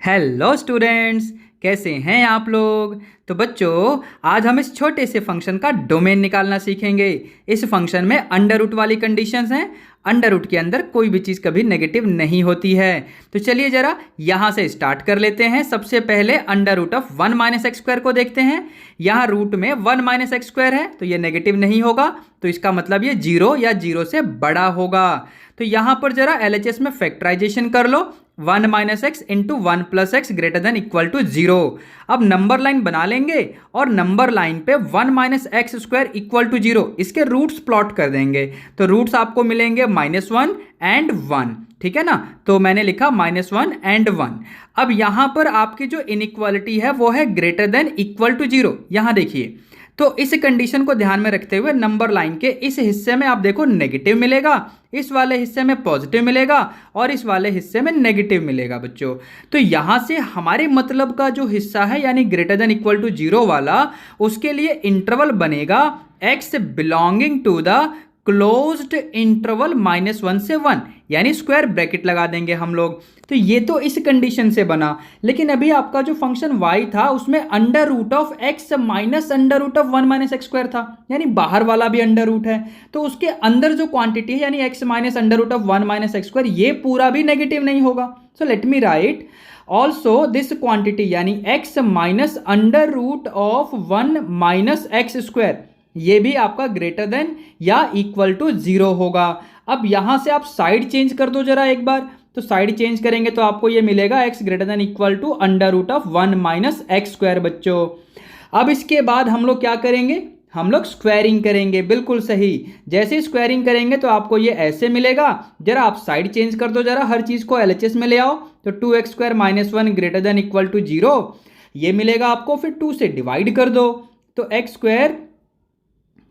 Hello students, कैसे हैं आप लोग। तो बच्चों, आज हम इस छोटे से फंक्शन का डोमेन निकालना सीखेंगे। इस फंक्शन में अंडर रूट वाली कंडीशंस हैं। अंडर रूट के अंदर कोई भी चीज़ कभी नेगेटिव नहीं होती है। तो चलिए ज़रा यहाँ से स्टार्ट कर लेते हैं। सबसे पहले under root of 1 minus x square को देखते हैं। यहाँ रूट में 1 माइनस एक्स स्क्वायर है तो ये नेगेटिव नहीं होगा, तो इसका मतलब ये 0 या 0 से बड़ा होगा। तो यहाँ पर जरा LHS में फैक्टराइजेशन कर लो। 1 minus x into 1 plus x greater than equal to 0। अब नंबर लाइन बना लेंगे और नंबर लाइन पे 1 minus x square equal to 0 इसके रूट्स प्लॉट कर देंगे। तो रूट्स आपको मिलेंगे -1 एंड 1, ठीक है ना। तो मैंने लिखा -1 एंड 1। अब यहां पर आपकी जो इनइक्वालिटी है वो है ग्रेटर देन इक्वल टू 0। यहां देखिए, तो इस कंडीशन को ध्यान में रखते हुए नंबर लाइन के इस हिस्से में आप देखो नेगेटिव मिलेगा, इस वाले हिस्से में पॉजिटिव मिलेगा और इस वाले हिस्से में नेगेटिव मिलेगा बच्चों। तो यहां से हमारे मतलब का जो हिस्सा है यानी ग्रेटर देन इक्वल टू 0 वाला, उसके लिए इंटरवल बनेगा x belonging to the closed interval -1 से 1, यानी स्क्वायर ब्रैकेट लगा देंगे हम लोग। तो ये तो इस कंडीशन से बना, लेकिन अभी आपका जो फंक्शन y था उसमें under root of x minus under root of 1 minus x square था, यानी बाहर वाला भी अंडर रूट है। तो उसके अंदर जो क्वांटिटी है यानी x minus under root of 1 minus x square, ये पूरा भी नेगेटिव नहीं होगा। So let me write also this quantity यानी x minus under root of 1 minus x square, ये भी आपका ग्रेटर देन या इक्वल टू 0 होगा। अब यहां से आप साइड चेंज कर दो जरा एक बार। तो साइड चेंज करेंगे तो आपको ये मिलेगा x greater than equal to under root of 1 minus x square बच्चों। अब इसके बाद हम लोग क्या करेंगे, हम लोग स्क्वायरिंग करेंगे। बिल्कुल सही, जैसे स्क्वायरिंग करेंगे तो आपको ये ऐसे मिलेगा। जरा आप साइड चेंज कर दो, जरा हर चीज को LHS में ले आओ। तो 2x square minus 1 greater than equal to 0 ये मिलेगा आपको। फिर 2 से डिवाइड कर दो तो x square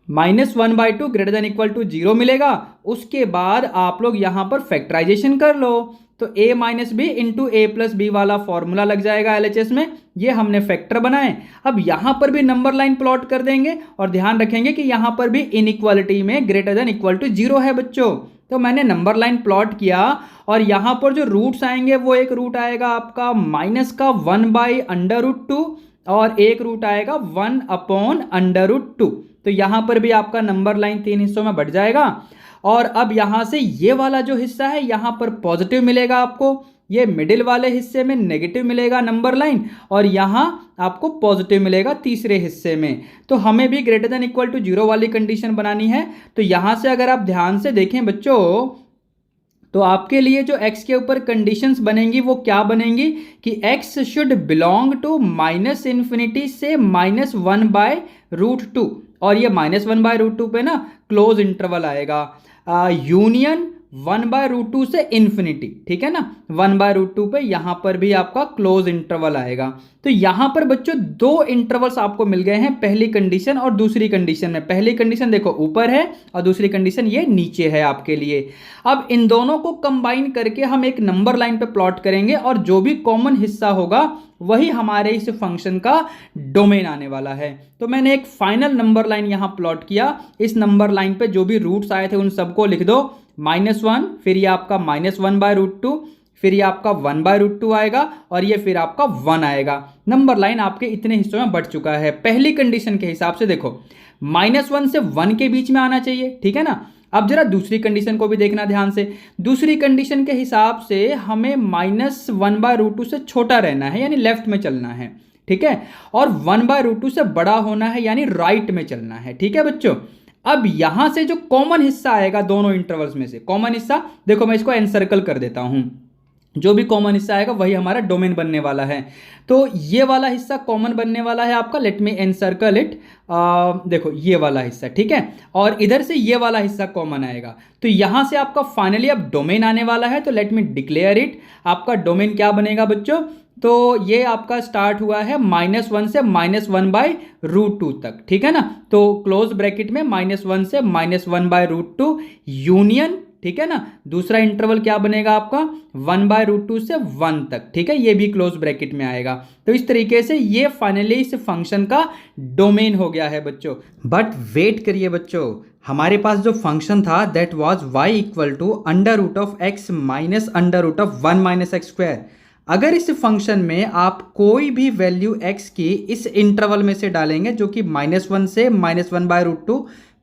-1/2 greater than equal to 0 मिलेगा। उसके बाद आप लोग यहां पर फैक्टराइजेशन कर लो तो a minus B into A plus B वाला फॉर्मूला लग जाएगा LHS में। ये हमने फैक्टर बनाए। अब यहां पर भी नंबर लाइन प्लॉट कर देंगे और ध्यान रखेंगे कि यहां पर भी इनइक्वालिटी में ग्रेटर देन इक्वल टू 0 है बच्चों। तो मैंने नंबर लाइन प्लॉट किया और यहां पर जो रूट्स आएंगे वो एक रूट आएगा आपका माइनस का 1/√2 और एक रूट आएगा 1/√2। तो यहां पर भी आपका नंबर लाइन 3 हिस्सों में बढ़ जाएगा। और अब यहां से ये वाला जो हिस्सा है यहां पर पॉजिटिव मिलेगा आपको, ये मिडिल वाले हिस्से में नेगेटिव मिलेगा नंबर लाइन, और यहां आपको पॉजिटिव मिलेगा तीसरे हिस्से में। तो हमें भी ग्रेटर देन इक्वल टू 0 वाली कंडीशन बनानी है। तो यहां से अगर आप ध्यान से देखें बच्चों, तो आपके लिए जो x के ऊपर कंडीशंस बनेंगी वो क्या बनेंगी कि x शुड बिलोंग टू -∞ से -1/√2, और ये -1/√2 पे ना क्लोज इंटरवल आएगा। यूनियन 1/√2 से इन्फिनिटी, ठीक है ना। 1/√2 पे यहां पर भी आपका क्लोज इंटरवल आएगा। तो यहां पर बच्चों दो इंटरवल्स आपको मिल गए हैं, पहली कंडीशन और दूसरी कंडीशन में। पहली कंडीशन देखो ऊपर है और दूसरी कंडीशन ये नीचे है आपके लिए। अब इन दोनों को कंबाइन करके हम एक नंबर लाइन पे प्लॉट करेंगे और जो भी कॉमन हिस्सा होगा वही हमारे इस फंक्शन का डोमेन आने वाला है। तो मैंने एक फाइनल नंबर लाइन यहां प्लॉट किया। इस नंबर लाइन पे जो भी रूट्स आए थे उन सबको लिख दो। -1, फिर ये आपका -1/√2, फिर ये आपका 1/√2 आएगा और ये फिर आपका 1 आएगा। नंबर लाइन आपके इतने हिस्सों में बढ़ चुका है। पहली कंडीशन के हिसाब से देखो -1 से 1 के बीच में आना चाहिए, ठीक है ना। अब जरा दूसरी कंडीशन को भी देखना ध्यान से। दूसरी कंडीशन के हिसाब से हमें -1/√2 से छोटा रहना है, यानी लेफ्ट में चलना है, ठीक है। और 1/√2 से बड़ा होना है, यानी राइट में चलना है, ठीक है बच्चों। अब यहां से जो कॉमन हिस्सा आएगा दोनों इंटरवल्स में से, कॉमन हिस्सा देखो मैं इसको एनसर्कल कर देता हूं। जो भी कॉमन हिस्सा आएगा वही हमारा डोमेन बनने वाला है। तो ये वाला हिस्सा कॉमन बनने वाला है आपका। Let me encircle it. देखो ये वाला हिस्सा, ठीक है, और इधर से ये वाला हिस्सा कॉमन आएगा। तो यहां से आपका फाइनली अब डोमेन आने वाला है। तो लेट मी डिक्लेयर इट। आपका डोमेन क्या बनेगा बच्चों, तो ये आपका स्टार्ट हुआ है -1 से -1/√2 तक, ठीक है ना। तो क्लोज ब्रैकेट में -1 से -1/√2 यूनियन, ठीक है ना। दूसरा इंटरवल क्या बनेगा आपका 1/√2 से 1 तक, ठीक है, ये भी क्लोज ब्रैकेट में आएगा। तो इस तरीके से ये फाइनली इस फंक्शन का डोमेन हो गया है बच्चों। बट वेट करिए बच्चों, हमारे पास जो फंक्शन था that was y equal to under root of x minus under root of 1 minus x square. अगर इस फंक्शन में आप कोई भी वैल्यू x की इस इंटरवल में से डालेंगे जो कि -1 से -1/√2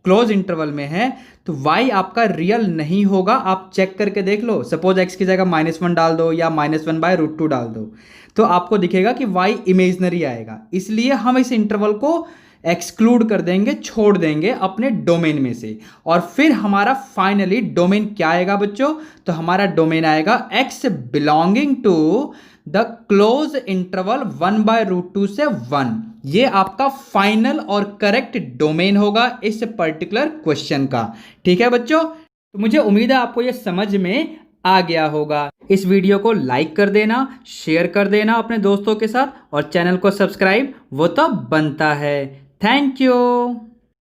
क्लोज इंटरवल में है, तो y आपका रियल नहीं होगा। आप चेक करके देख लो, सपोज x की जगह -1 डाल दो या -1/√2 डाल दो, तो आपको दिखेगा कि y इमेजनरी आएगा। इसलिए हम इस इंटरवल को एक्सक्लूड कर देंगे, छोड़ देंगे अपने डोमेन में से। और फिर हमारा फाइनली डोमेन क्या आएगा बच्चों? तो हमारा डोमेन आएगा x belonging to the close interval 1/√2 से 1। ये आपका फाइनल और करेक्ट डोमेन होगा इस पर्टिकुलर क्वेश्चन का। ठीक है बच्चों, तो मुझे उम्मीद है आपको ये समझ में आ गया होगा। इस वीडियो को लाइक कर देना, शेयर कर देना अपने दोस्तों के साथ, और चैनल को सब्सक्राइब वो तो बनता है। Thank you.